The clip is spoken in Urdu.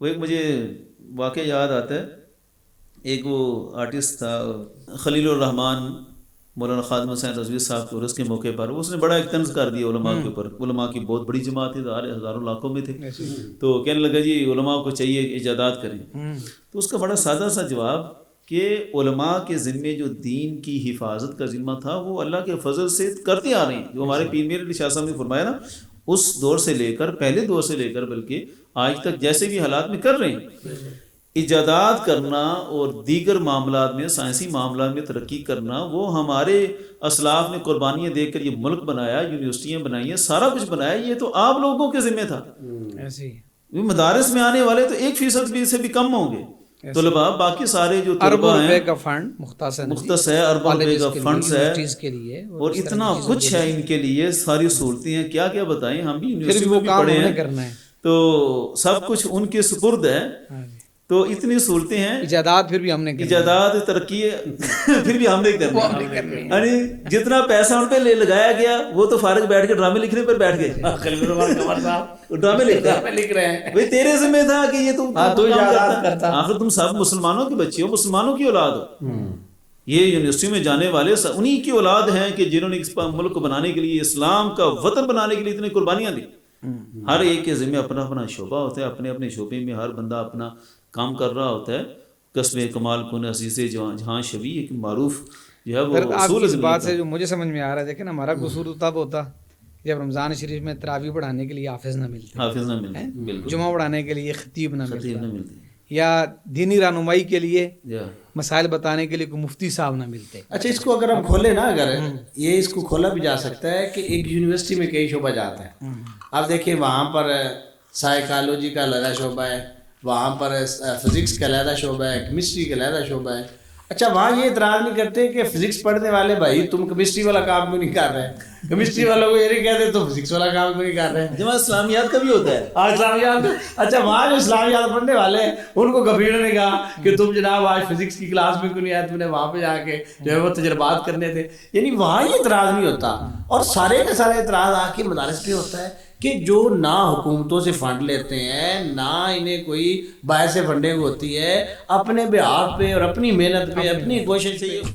وہ ایک مجھے واقعہ یاد آتا ہے، ایک وہ آرٹسٹ تھا خلیل الرحمان، مولانا خادم حسین رضوی صاحب کے عرس کے موقع پر اس نے بڑا ایک طنز کر دیا علماء کے اوپر. علماء کی بہت بڑی جماعت تھی، ہزاروں لاکھوں میں تھے، تو کہنے لگا جی علماء کو چاہیے کہ ایجادات کریں. تو اس کا بڑا سادہ سا جواب کہ علماء کے ذمے جو دین کی حفاظت کا ذمہ تھا وہ اللہ کے فضل سے کرتے آ رہے ہیں. جو ہمارے پیر میر علی شاہ صاحب نے فرمایا نا، اس دور سے لے کر، پہلے دور سے لے کر بلکہ آج تک جیسے بھی حالات میں کر رہے ہیں. ایجادات کرنا اور دیگر معاملات میں، سائنسی معاملات میں ترقی کرنا، وہ ہمارے اسلاف نے قربانیاں دے کر یہ ملک بنایا، یونیورسٹیاں بنائی ہیں، سارا کچھ بنایا. یہ تو آپ لوگوں کے ذمہ تھا. مدارس میں آنے والے تو 1% بھی سے بھی کم ہوں گے طلباء، باقی سارے جو طلباء ہیں کا فنڈ مختص ہے، اربوں روپے کا فنڈز ہے، اور اتنا کچھ ہے ان کے لیے، ساری صورتیں ہیں، کیا کیا بتائیں. ہم بھی یونیورسٹی میں بھی پڑھے ہیں، تو سب کچھ ان کے سپرد ہے. تو اتنی صورتیں ہیں، ایجادات پھر بھی ہم نے ایجادات ترقی پھر بھی ہم نے کرنی. یعنی جتنا پیسہ ان پہ لگایا گیا، وہ تو فارغ بیٹھ کے ڈرامے لکھنے پر بیٹھ گئے. ڈرامے لکھ رہے ہیں بھائی، تیرے ذمہ تھا کہ یہ تم کرتا. آخر تم سب مسلمانوں کے بچے ہو، مسلمانوں کی اولاد ہو. یہ یونیورسٹی میں جانے والے انہی کی اولاد ہیں کہ جنہوں نے اس ملک کو بنانے کے لیے، اسلام کا وطن بنانے کے لیے اتنی قربانیاں دی. ہر ایک کے ذمہ اپنا اپنا شعبہ ہوتا ہے، اپنے اپنے شعبے میں ہر بندہ اپنا کام کر رہا ہوتا ہے. قصب کمال کن عزیز جہاں شبی، ایک معروف جو ہے وہ اصول. اس بات سے جو مجھے سمجھ میں آ رہا ہے، دیکھیں نا، ہمارا قصور تب ہوتا جب رمضان شریف میں تراویح پڑھانے کے لیے حافظ نہ ملتے، جمعہ پڑھانے کے لیے خطیب نہ ملتے، یا دینی رہنمائی کے لیے مسائل بتانے کے لیے کوئی مفتی صاحب نہ ملتے. اچھا، اس کو اگر ہم کھولیں نا، اگر یہ اس کو کھولا بھی جا سکتا ہے کہ ایک یونیورسٹی میں کئی شعبہ جاتا ہے. آپ دیکھیں وہاں پر سائیکالوجی کا علیحدہ شعبہ ہے، وہاں پر فزکس کا علیحدہ شعبہ ہے، کیمسٹری کا علیحدہ شعبہ ہے. اچھا، وہاں یہ اعتراض نہیں کرتے کہ فزکس پڑھنے والے بھائی تم کیمسٹری والا کام کیوں نہیں کر رہے ہیں؟ کیمسٹری والوں کو یہ نہیں کہتے تو فزکس والا کام کیوں نہیں کر رہے ہیں؟ جمع اسلامیات کا بھی ہوتا ہے. اسلامیات. اچھا، وہاں جو اسلامیات پڑھنے والے ہیں ان کو کبھی نے کہا کہ تم جناب آج فزکس کی کلاس میں کیوں نہیں آئے، تم نے وہاں پہ جا کے جو ہے وہ تجربات کرنے تھے. یعنی وہاں یہ اعتراض نہیں ہوتا. اور سارے کے سارے اعتراض آ کے مدارس پہ ہوتا ہے کہ جو نہ حکومتوں سے فنڈ لیتے ہیں، نہ انہیں کوئی باعث فنڈنگ ہوتی ہے، اپنے بہاف پہ اور اپنی محنت پہ، اپنی کوشش سے